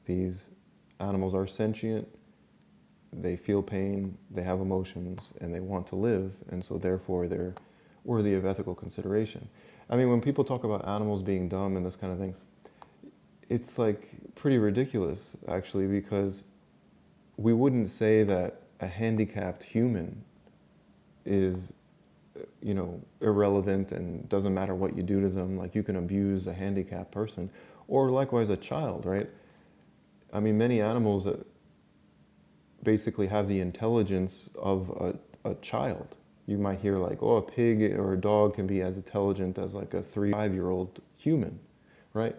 these animals are sentient, they feel pain, they have emotions, and they want to live, and so therefore they're worthy of ethical consideration. I mean, when people talk about animals being dumb and this kind of thing, it's like pretty ridiculous, actually, because we wouldn't say that a handicapped human is, irrelevant and doesn't matter what you do to them. Like, you can abuse a handicapped person, or likewise a child, right? I mean, many animals that basically have the intelligence of a child. You might hear like, oh, a pig or a dog can be as intelligent as like a 3 or 5-year-old human, right?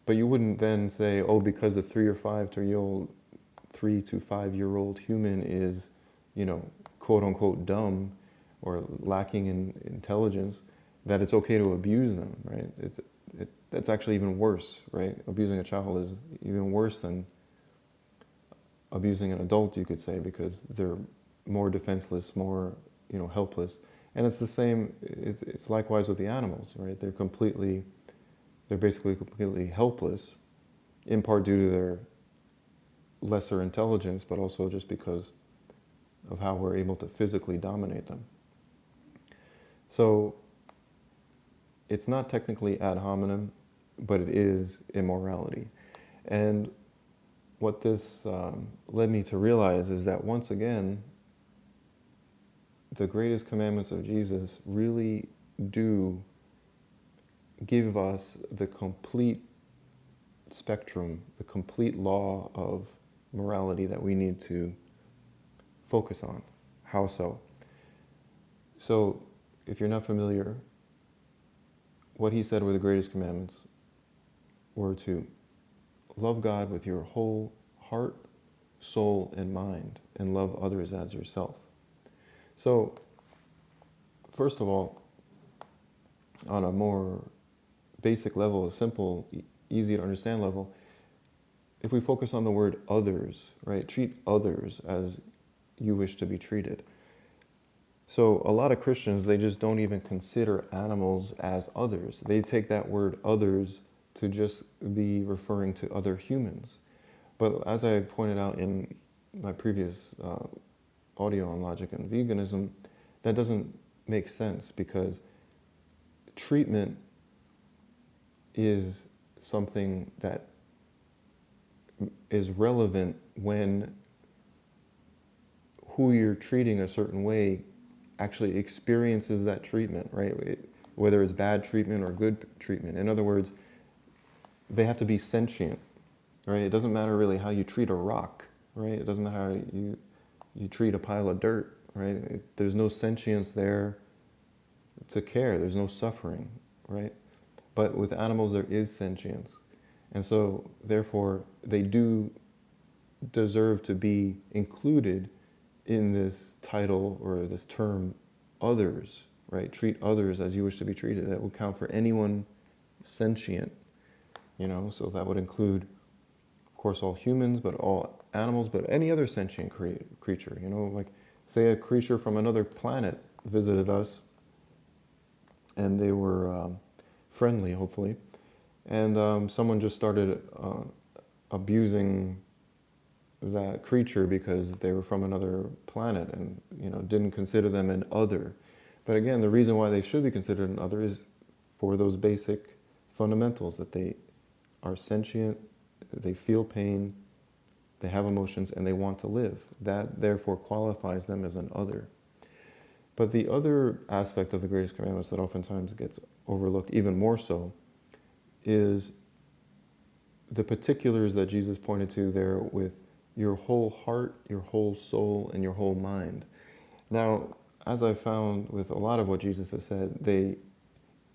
But you wouldn't then say, oh, because the 3 to 5-year-old human is, quote unquote dumb or lacking in intelligence, that it's okay to abuse them, right? That's actually even worse, right? Abusing a child is even worse than abusing an adult, you could say, because they're more defenseless, more, helpless. And it's the same, it's likewise with the animals, right? They're basically completely helpless, in part due to their lesser intelligence, but also just because of how we're able to physically dominate them. So it's not technically ad hominem, but it is immorality. And what this led me to realize is that, once again, the greatest commandments of Jesus really do give us the complete spectrum, the complete law of morality that we need to focus on. How so? So, if you're not familiar, what he said were the greatest commandments were to love God with your whole heart, soul, and mind, and love others as yourself. So, first of all, on a more basic level, a simple, easy to understand level, if we focus on the word others, right, treat others as you wish to be treated. So a lot of Christians, they just don't even consider animals as others. They take that word others to just be referring to other humans. But as I pointed out in my previous audio on logic and veganism, that doesn't make sense, because treatment is something that is relevant when who you're treating a certain way actually experiences that treatment, right? Whether it's bad treatment or good treatment. In other words, they have to be sentient, right? It doesn't matter really how you treat a rock, right? It doesn't matter how you treat a pile of dirt, right? There's no sentience there to care. There's no suffering, right? But with animals, there is sentience. And so, therefore, they do deserve to be included in this title or this term, others, right? Treat others as you wish to be treated. That would count for anyone sentient, so that would include, of course, all humans, but all animals, but any other sentient creature, like, say a creature from another planet visited us, and they were friendly, hopefully, and someone just started abusing that creature because they were from another planet and, didn't consider them an other. But again, the reason why they should be considered an other is for those basic fundamentals, that they are sentient, they feel pain, they have emotions, and they want to live. That therefore qualifies them as an other. But the other aspect of the greatest commandments that oftentimes gets overlooked even more so is the particulars that Jesus pointed to there with your whole heart, your whole soul, and your whole mind. Now, as I found with a lot of what Jesus has said,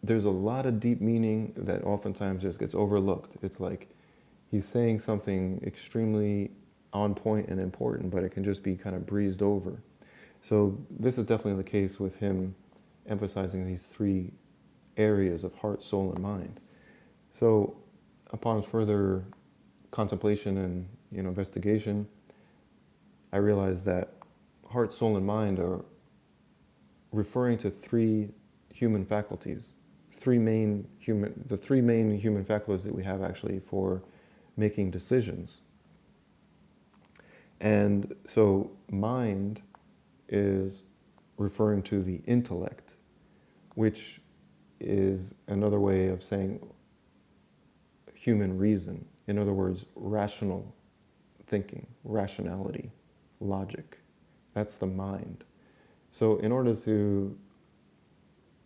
there's a lot of deep meaning that oftentimes just gets overlooked. It's like he's saying something extremely on point and important, but it can just be kind of breezed over. So this is definitely the case with him emphasizing these three areas of heart, soul, and mind. So upon further contemplation and investigation, I realized that heart, soul, and mind are referring to three human faculties. The three main human faculties that we have actually for making decisions. And so mind is referring to the intellect, which is another way of saying human reason. In other words, rational thinking, rationality, logic. That's the mind. So in order to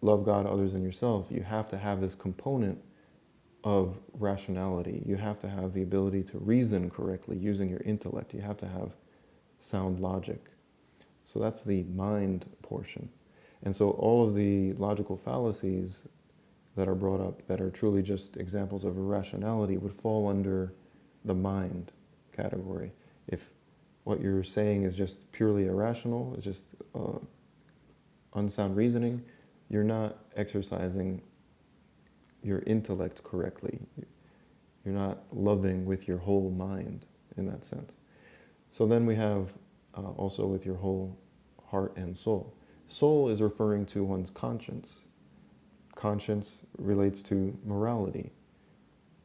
love God, others, and yourself, you have to have this component of rationality. You have to have the ability to reason correctly using your intellect. You have to have sound logic. So that's the mind portion. And so all of the logical fallacies that are brought up that are truly just examples of irrationality would fall under the mind category. If what you're saying is just purely irrational, it's just unsound reasoning, you're not exercising your intellect correctly. You're not loving with your whole mind in that sense. So then we have also with your whole heart and soul. Soul is referring to one's conscience. Conscience relates to morality.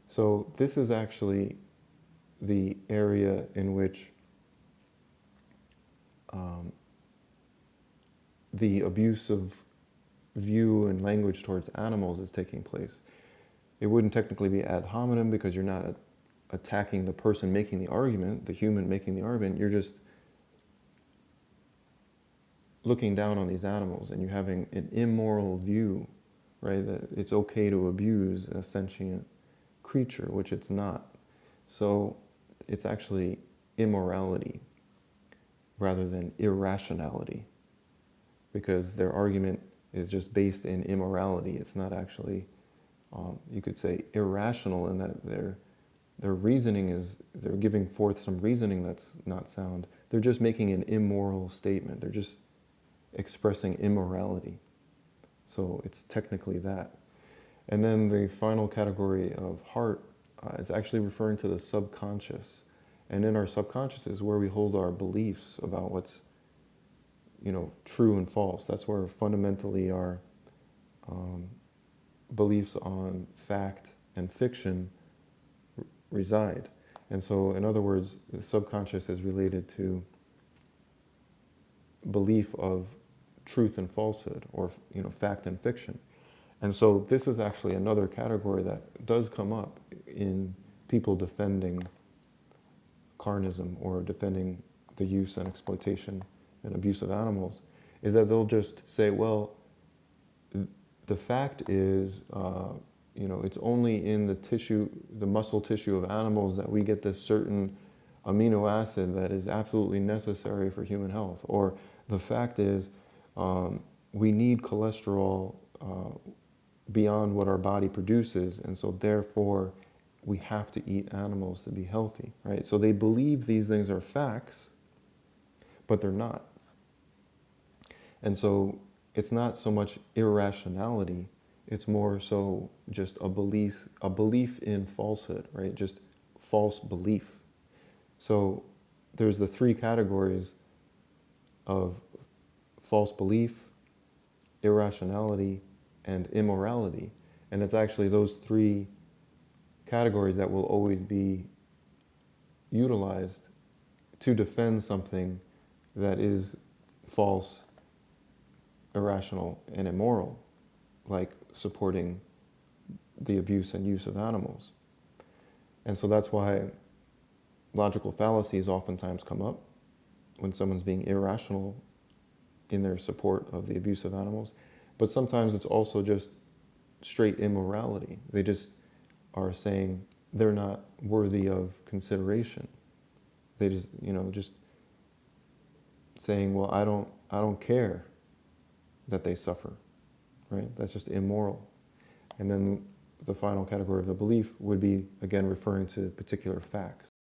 So this is actually the area in which the abuse of view and language towards animals is taking place. It wouldn't technically be ad hominem because you're not attacking the person making the argument, the human making the argument. You're just looking down on these animals and you're having an immoral view, right? That it's okay to abuse a sentient creature, which it's not. So it's actually immorality rather than irrationality, because their argument is just based in immorality. It's not actually, you could say, irrational in that their reasoning is, they're giving forth some reasoning that's not sound. They're just making an immoral statement. They're just expressing immorality. So it's technically that. And then the final category of heart is actually referring to the subconscious. And in our subconscious is where we hold our beliefs about what's, true and false. That's where fundamentally our beliefs on fact and fiction reside. And so, in other words, the subconscious is related to belief of truth and falsehood, or fact and fiction. And so this is actually another category that does come up in people defending carnism or defending the use and exploitation and abuse of animals, is that they'll just say, well, the fact is, it's only in the tissue, the muscle tissue of animals that we get this certain amino acid that is absolutely necessary for human health. Or the fact is, we need cholesterol beyond what our body produces, and so therefore we have to eat animals to be healthy, right? So they believe these things are facts, but they're not. And so it's not so much irrationality, it's more so just a belief in falsehood, right? Just false belief. So there's the three categories of false belief, irrationality, and immorality. And it's actually those three categories that will always be utilized to defend something that is false, irrational, and immoral, like supporting the abuse and use of animals. And so that's why logical fallacies oftentimes come up when someone's being irrational in their support of the abuse of animals. But sometimes it's also just straight immorality. They just are saying they're not worthy of consideration. They just, just saying, well, I don't care that they suffer, right? That's just immoral. And then the final category of the belief would be, again, referring to particular facts.